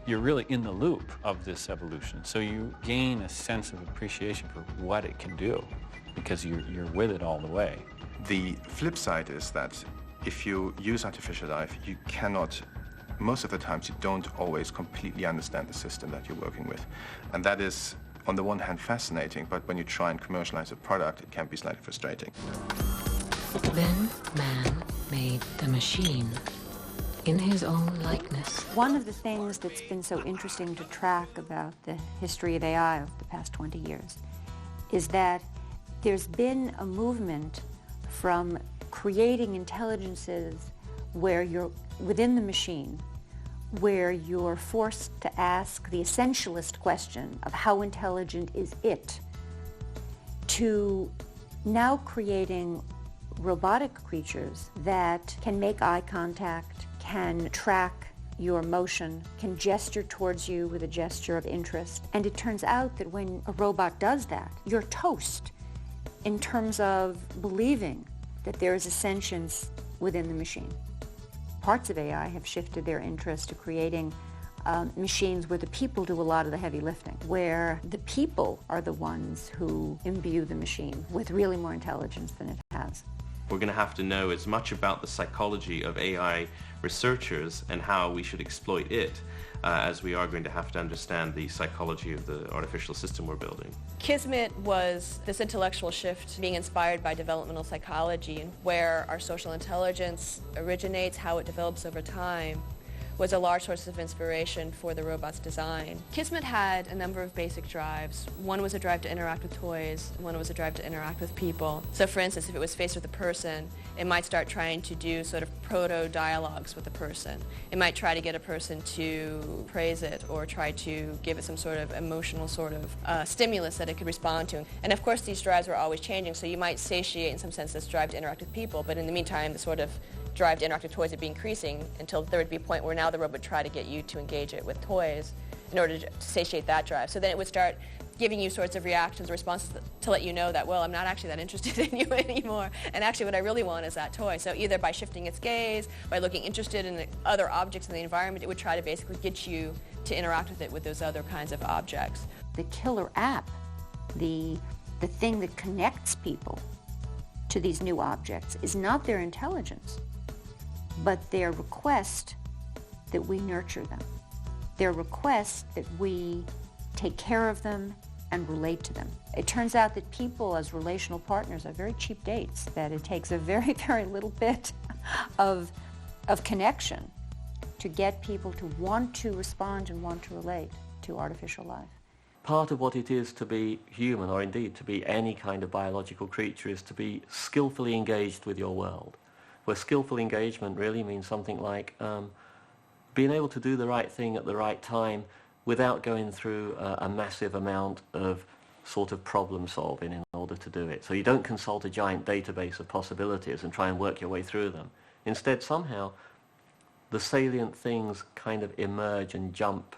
You're really in the loop of this evolution, so you gain a sense of appreciation for what it can do, because you're with it all the way. The flip side is that if you use artificial life, you cannot, most of the times you don't always completely understand the system that you're working with. And that is, on the one hand, fascinating, but when you try and commercialize a product, it can be slightly frustrating. Then man made the machine in his own likeness. One of the things that's been so interesting to track about the history of AI over the past 20 years is that there's been a movement from creating intelligences where you're within the machine, where you're forced to ask the essentialist question of how intelligent is it, to now creating robotic creatures that can make eye contact, can track your motion, can gesture towards you with a gesture of interest. And it turns out that when a robot does that, you're toast in terms of believing that there is a sentience within the machine. Parts of AI have shifted their interest to creating machines where the people do a lot of the heavy lifting, where the people are the ones who imbue the machine with really more intelligence than it has. We're going to have to know as much about the psychology of AI researchers and how we should exploit it as we are going to have to understand the psychology of the artificial system we're building. Kismet was this intellectual shift being inspired by developmental psychology, and where our social intelligence originates, how it develops over time, was a large source of inspiration for the robot's design. Kismet had a number of basic drives. One was a drive to interact with toys, and one was a drive to interact with people. So for instance, if it was faced with a person, it might start trying to do sort of proto-dialogues with the person. It might try to get a person to praise it or try to give it some sort of emotional sort of stimulus that it could respond to. And of course these drives were always changing, so you might satiate in some sense this drive to interact with people, but in the meantime the sort of drive to interact with toys would be increasing until there would be a point where now the robot would try to get you to engage it with toys in order to satiate that drive. So then it would start giving you sorts of reactions or responses to let you know that, well, I'm not actually that interested in you anymore, and actually what I really want is that toy. So either by shifting its gaze, by looking interested in the other objects in the environment, it would try to basically get you to interact with it with those other kinds of objects. The killer app, the thing that connects people to these new objects, is not their intelligence, but their request that we nurture them, their request that we take care of them and relate to them. It turns out that people as relational partners are very cheap dates, that it takes a very, very little bit of connection to get people to want to respond and want to relate to artificial life. Part of what it is to be human, or indeed to be any kind of biological creature, is to be skillfully engaged with your world, where skillful engagement really means something like being able to do the right thing at the right time without going through a massive amount of sort of problem solving in order to do it. So you don't consult a giant database of possibilities and try and work your way through them. Instead, somehow, the salient things kind of emerge and jump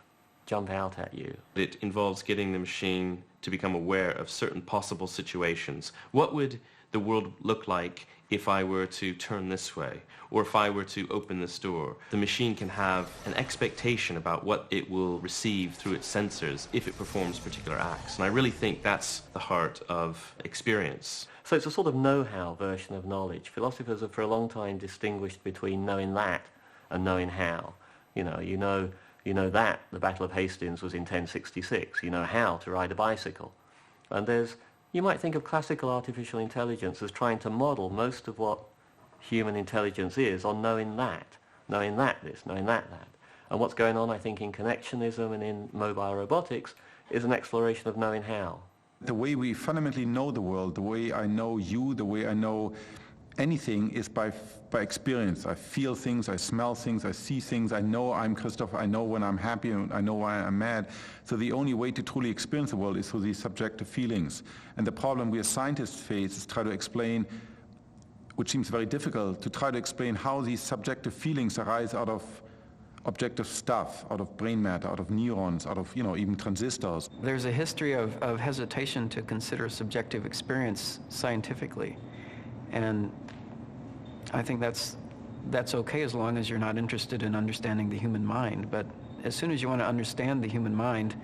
out at you. It involves getting the machine to become aware of certain possible situations. What would the world look like if I were to turn this way, or if I were to open this door? The machine can have an expectation about what it will receive through its sensors if it performs particular acts. And I really think that's the heart of experience. So it's a sort of know-how version of knowledge. Philosophers have for a long time distinguished between knowing that and knowing how. You know that the Battle of Hastings was in 1066. You know how to ride a bicycle. And you might think of classical artificial intelligence as trying to model most of what human intelligence is on knowing that this, knowing that. And what's going on, I think, in connectionism and in mobile robotics is an exploration of knowing how. The way we fundamentally know the world, the way I know you, the way I know anything is by experience. I feel things, I smell things, I see things, I know I'm Christopher, I know when I'm happy and I know why I'm mad. So the only way to truly experience the world is through these subjective feelings. And the problem we as scientists face is try to explain, which seems very difficult, to try to explain how these subjective feelings arise out of objective stuff, out of brain matter, out of neurons, out of, even transistors. There's a history of hesitation to consider subjective experience scientifically. And I think that's okay as long as you're not interested in understanding the human mind. But as soon as you want to understand the human mind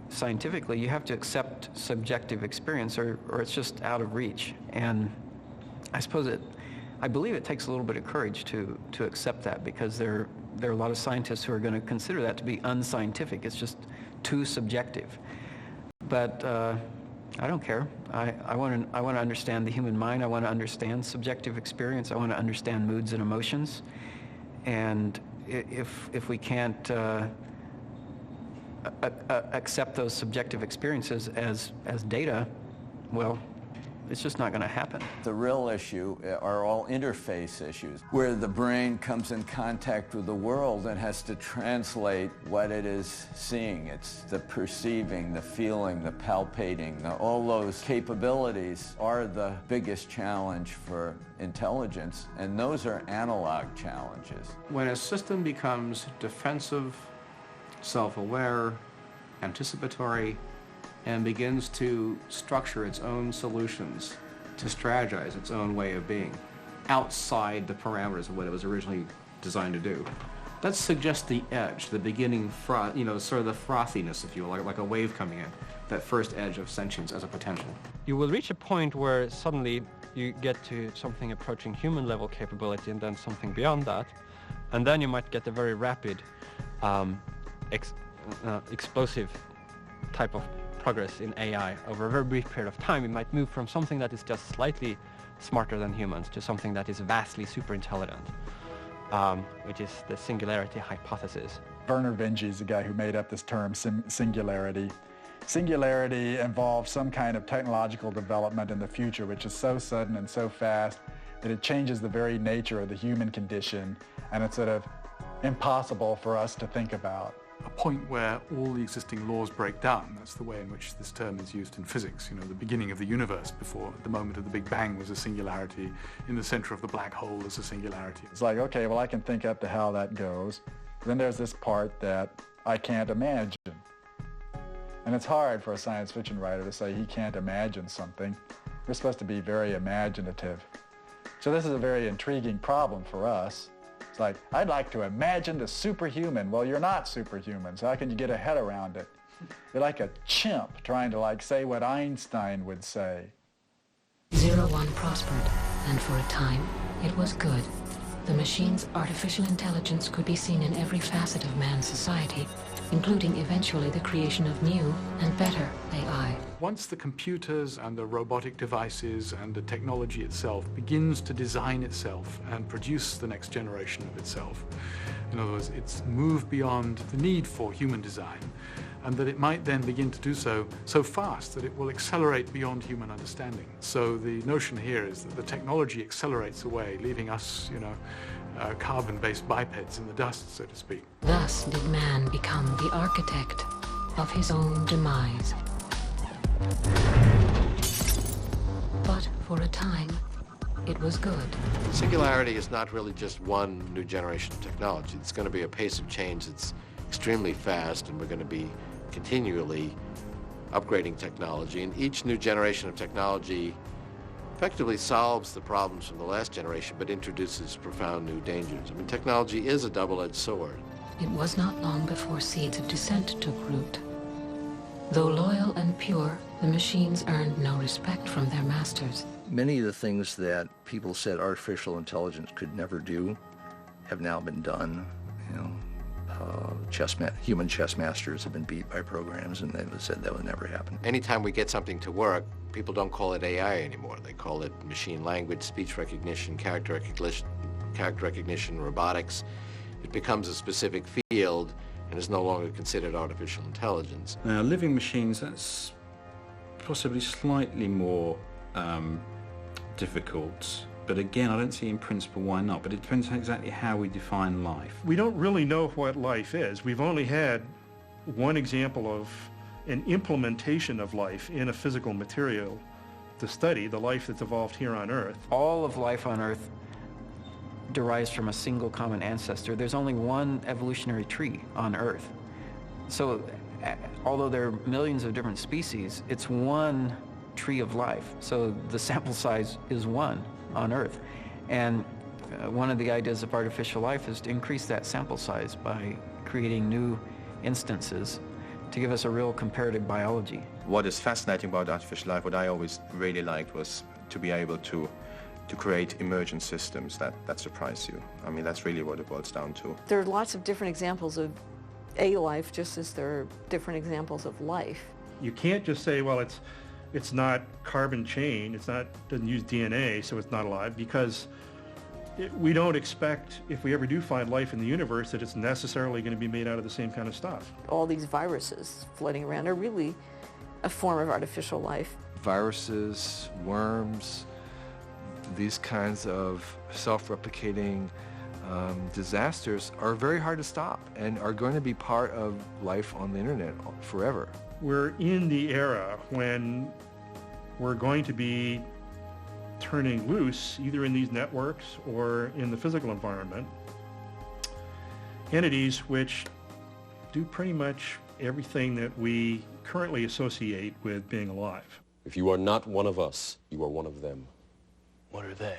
scientifically, you have to accept subjective experience or it's just out of reach. And I believe it takes a little bit of courage to accept that, because there are a lot of scientists who are going to consider that to be unscientific. It's just too subjective. But I don't care. I want to understand the human mind. I want to understand subjective experience. I want to understand moods and emotions. And if we can't accept those subjective experiences as data, well, it's just not going to happen. The real issue are all interface issues, where the brain comes in contact with the world and has to translate what it is seeing. It's the perceiving, the feeling, the palpating. All those capabilities are the biggest challenge for intelligence, and those are analog challenges. When a system becomes defensive, self-aware, anticipatory, and begins to structure its own solutions, to strategize its own way of being, outside the parameters of what it was originally designed to do. That suggests the edge, the beginning, sort of the frothiness, if you will, like a wave coming in, that first edge of sentience as a potential. You will reach a point where suddenly you get to something approaching human level capability and then something beyond that, and then you might get a very rapid, explosive type of progress in AI. Over a very brief period of time, we might move from something that is just slightly smarter than humans to something that is vastly super intelligent, which is the singularity hypothesis. Werner Vinge is the guy who made up this term, singularity. Singularity involves some kind of technological development in the future which is so sudden and so fast that it changes the very nature of the human condition, and it's sort of impossible for us to think about. A point where all the existing laws break down. That's the way in which this term is used in physics. The beginning of the universe before the moment of the Big Bang was a singularity. In the center of the black hole is a singularity. It's like, okay, well, I can think up to how that goes. Then there's this part that I can't imagine. And it's hard for a science fiction writer to say he can't imagine something. We're supposed to be very imaginative. So this is a very intriguing problem for us. It's like, I'd like to imagine the superhuman. Well, you're not superhuman, so how can you get a head around it? You're like a chimp trying to say what Einstein would say. 01 prospered, and for a time, it was good. The machine's artificial intelligence could be seen in every facet of man's society, including eventually the creation of new and better AI. Once the computers and the robotic devices and the technology itself begins to design itself and produce the next generation of itself, in other words, it's moved beyond the need for human design, and that it might then begin to do so fast that it will accelerate beyond human understanding. So the notion here is that the technology accelerates away, leaving us, carbon-based bipeds in the dust, so to speak. Thus did man become the architect of his own demise. But for a time, it was good. Singularity is not really just one new generation of technology. It's going to be a pace of change that's extremely fast, and we're going to be continually upgrading technology. And each new generation of technology effectively solves the problems from the last generation, but introduces profound new dangers. I mean, technology is a double-edged sword. It was not long before seeds of dissent took root. Though loyal and pure, the machines earned no respect from their masters. Many of the things that people said artificial intelligence could never do have now been done. Human chess masters have been beat by programs, and they've said that would never happen. Anytime we get something to work, people don't call it AI anymore. They call it machine language, speech recognition, character recognition, robotics. It becomes a specific field and is no longer considered artificial intelligence. Now, living machines, that's possibly slightly more difficult But again, I don't see in principle why not, but it depends on exactly how we define life. We don't really know what life is. We've only had one example of an implementation of life in a physical material to study, the life that's evolved here on Earth. All of life on Earth derives from a single common ancestor. There's only one evolutionary tree on Earth. So although there are millions of different species, it's one tree of life. So the sample size is one on Earth. And one of the ideas of artificial life is to increase that sample size by creating new instances to give us a real comparative biology. What is fascinating about artificial life, what I always really liked, was to be able to create emergent systems that surprise you. I mean, that's really what it boils down to. There are lots of different examples of a life, just as there are different examples of life. You can't just say, well, it's not carbon chain, doesn't use DNA, so it's not alive, because we don't expect, if we ever do find life in the universe, that it's necessarily going to be made out of the same kind of stuff. All these viruses floating around are really a form of artificial life. Viruses, worms, these kinds of self-replicating disasters are very hard to stop and are going to be part of life on the internet forever. We're in the era when we're going to be turning loose, either in these networks or in the physical environment, entities which do pretty much everything that we currently associate with being alive. If you are not one of us, you are one of them. What are they?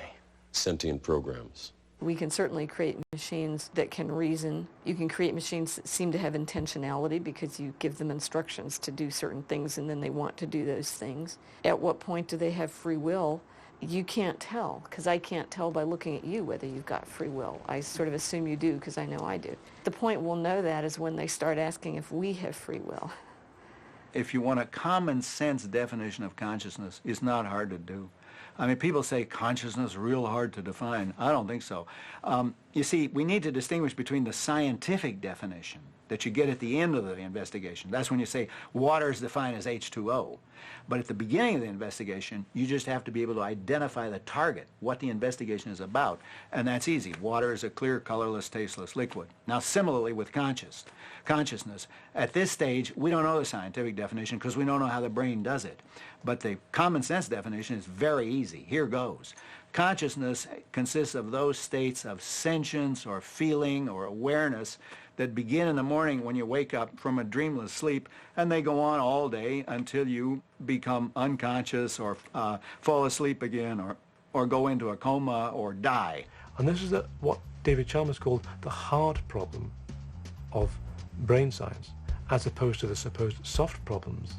Sentient programs. We can certainly create machines that can reason. You can create machines that seem to have intentionality because you give them instructions to do certain things and then they want to do those things. At what point do they have free will? You can't tell, because I can't tell by looking at you whether you've got free will. I sort of assume you do because I know I do. The point we'll know that is when they start asking if we have free will. If you want a common sense definition of consciousness, it's not hard to do. I mean, people say consciousness real hard to define. I don't think so. You see, we need to distinguish between the scientific definition that you get at the end of the investigation. That's when you say water is defined as H2O. But at the beginning of the investigation, you just have to be able to identify the target, what the investigation is about, and that's easy. Water is a clear, colorless, tasteless liquid. Now, similarly with consciousness, at this stage, we don't know the scientific definition because we don't know how the brain does it. But the common sense definition is very easy. Here goes. Consciousness consists of those states of sentience or feeling or awareness that begin in the morning when you wake up from a dreamless sleep, and they go on all day until you become unconscious or fall asleep again or go into a coma or die. And this is what David Chalmers called the hard problem of brain science, as opposed to the supposed soft problems,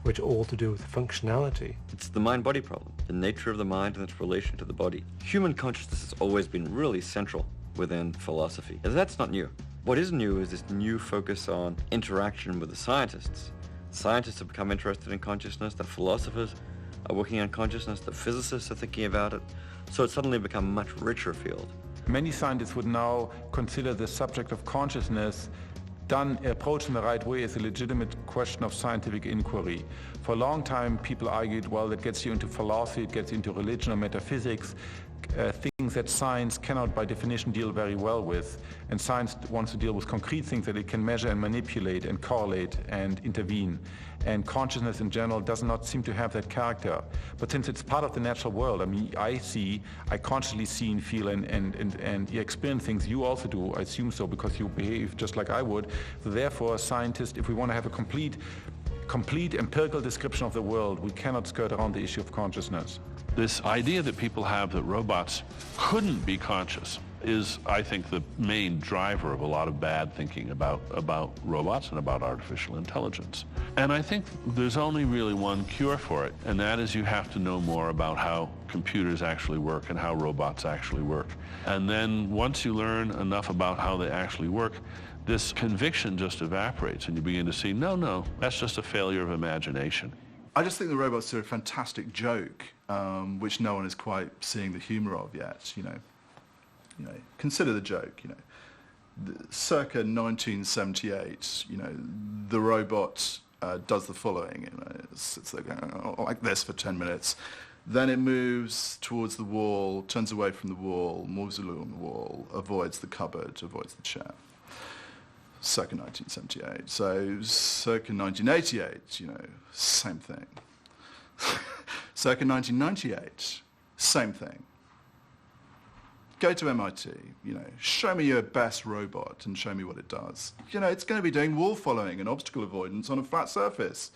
which are all to do with functionality. It's the mind-body problem, the nature of the mind and its relation to the body. Human consciousness has always been really central within philosophy, and that's not new. What is new is this new focus on interaction with the scientists. Scientists have become interested in consciousness, the philosophers are working on consciousness, the physicists are thinking about it, so it's suddenly become a much richer field. Many scientists would now consider the subject of consciousness approached in the right way as a legitimate question of scientific inquiry. For a long time, people argued, well, that gets you into philosophy, it gets you into religion or metaphysics, things that science cannot by definition deal very well with. And science wants to deal with concrete things that it can measure and manipulate and correlate and intervene. And consciousness in general does not seem to have that character. But since it's part of the natural world, I mean, I consciously see and feel and experience things. You also do, I assume so, because you behave just like I would. So therefore, scientists, if we want to have a complete empirical description of the world, we cannot skirt around the issue of consciousness. This idea that people have that robots couldn't be conscious is, I think, the main driver of a lot of bad thinking about robots and about artificial intelligence. And I think there's only really one cure for it, and that is you have to know more about how computers actually work and how robots actually work. And then once you learn enough about how they actually work, this conviction just evaporates and you begin to see, no, that's just a failure of imagination. I just think the robots are a fantastic joke, which no one is quite seeing the humor of yet, you know. Consider the joke, circa 1978, the robot does the following, it sits there going like this for 10 minutes, Then it moves towards the wall, turns away from the wall, moves along the wall, avoids the cupboard, avoids the chair. Circa 1978. So circa 1988, same thing. Circa 1998, same thing. Go to MIT, show me your best robot and show me what it does. It's going to be doing wall following and obstacle avoidance on a flat surface.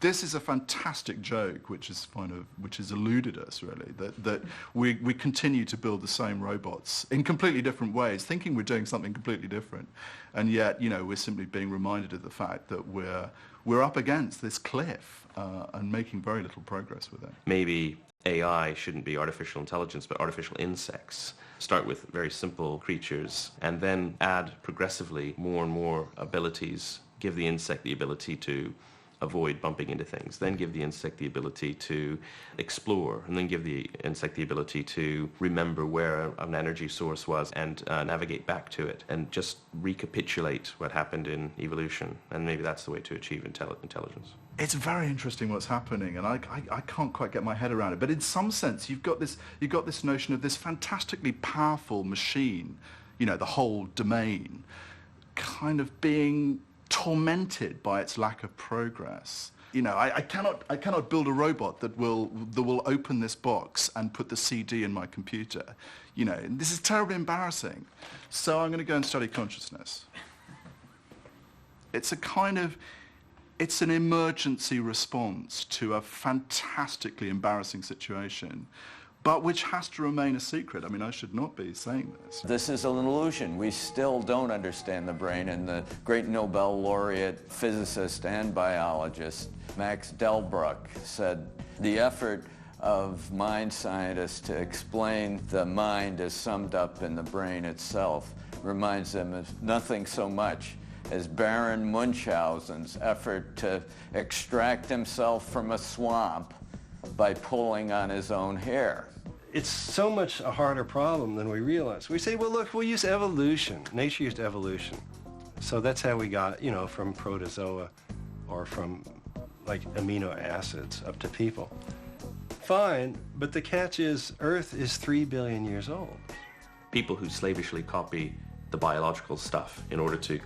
This is a fantastic joke which has eluded us, really, that we continue to build the same robots in completely different ways, thinking we're doing something completely different. And yet, we're simply being reminded of the fact that we're up against this cliff and making very little progress with it. Maybe AI shouldn't be artificial intelligence, but artificial insects. Start with very simple creatures and then add progressively more and more abilities. Give the insect the ability to avoid bumping into things, then give the insect the ability to explore, and then give the insect the ability to remember where an energy source was and navigate back to it, and just recapitulate what happened in evolution. And maybe that's the way to achieve intelligence. It's very interesting what's happening, and I can't quite get my head around it. But in some sense, you've got this notion of this fantastically powerful machine, the whole domain, kind of being tormented by its lack of progress. I cannot build a robot that will open this box and put the CD in my computer. This is terribly embarrassing. So I'm going to go and study consciousness. It's an emergency response to a fantastically embarrassing situation, but which has to remain a secret. I mean, I should not be saying this. This is an illusion. We still don't understand the brain, and the great Nobel laureate physicist and biologist Max Delbruck said the effort of mind scientists to explain the mind as summed up in the brain itself reminds them of nothing so much as Baron Munchausen's effort to extract himself from a swamp by pulling on his own hair. It's so much a harder problem than we realize. We say, well, look, we'll use evolution. Nature used evolution. So that's how we got, from protozoa or from, amino acids up to people. Fine, but the catch is Earth is 3 billion years old. People who slavishly copy the biological stuff in order to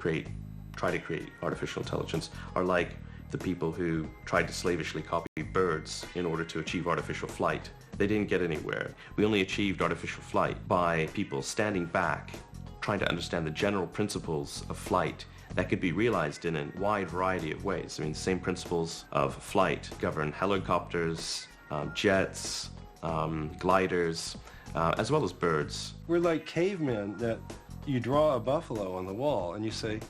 try to create artificial intelligence are like the people who tried to slavishly copy birds in order to achieve artificial flight. They didn't get anywhere. We only achieved artificial flight by people standing back, trying to understand the general principles of flight that could be realized in a wide variety of ways. I mean, the same principles of flight govern helicopters, jets, gliders, as well as birds. We're like cavemen that you draw a buffalo on the wall and you say,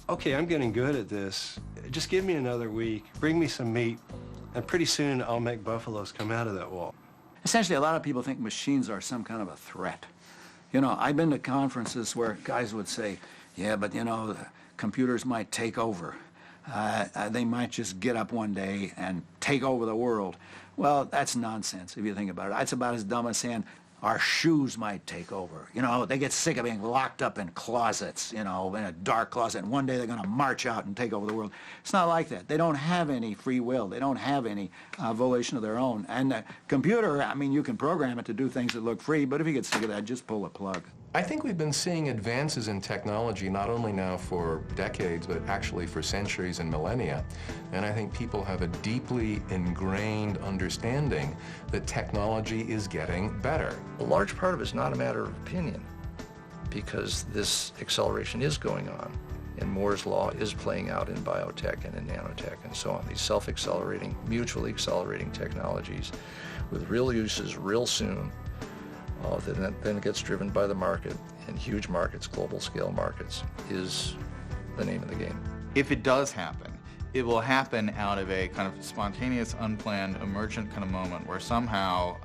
okay, I'm getting good at this. Just give me another week, bring me some meat, and pretty soon I'll make buffaloes come out of that wall. Essentially, a lot of people think machines are some kind of a threat. I've been to conferences where guys would say, yeah, but the computers might take over. They might just get up one day and take over the world. Well, that's nonsense if you think about it. That's about as dumb as saying our shoes might take over. They get sick of being locked up in closets, in a dark closet, and one day they're going to march out and take over the world. It's not like that. They don't have any free will. They don't have any volition of their own. And the computer, you can program it to do things that look free, but if you get sick of that, just pull the plug. I think we've been seeing advances in technology not only now for decades, but actually for centuries and millennia. And I think people have a deeply ingrained understanding that technology is getting better. A large part of it is not a matter of opinion, because this acceleration is going on. And Moore's law is playing out in biotech and in nanotech and so on. These self-accelerating, mutually accelerating technologies with real uses real soon. That then gets driven by the market, and huge markets, global scale markets, is the name of the game. If it does happen, it will happen out of a kind of spontaneous, unplanned, emergent kind of moment where somehow,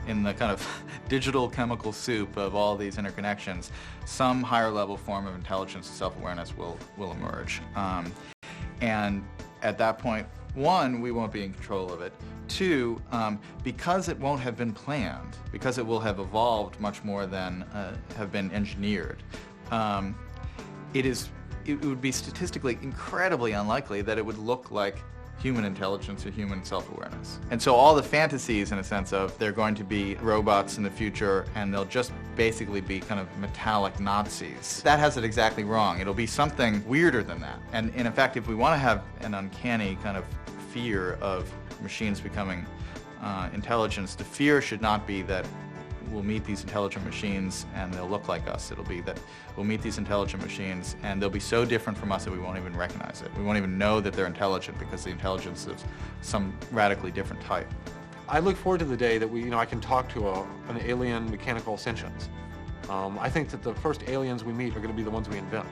in the kind of digital chemical soup of all these interconnections, some higher level form of intelligence and self-awareness will emerge. And at that point, one, we won't be in control of it. Two, because it won't have been planned, because it will have evolved much more than have been engineered, it would be statistically incredibly unlikely that it would look like human intelligence or human self-awareness. And so all the fantasies, in a sense of they're going to be robots in the future and they'll just basically be kind of metallic Nazis, that has it exactly wrong. It'll be something weirder than that. And in fact, if we want to have an uncanny kind of fear of machines becoming intelligence, the fear should not be that we'll meet these intelligent machines and they'll look like us. It'll be that we'll meet these intelligent machines and they'll be so different from us that we won't even recognize it. We won't even know that they're intelligent because the intelligence is some radically different type. I look forward to the day that I can talk to an alien mechanical sentience. I think that the first aliens we meet are going to be the ones we invent.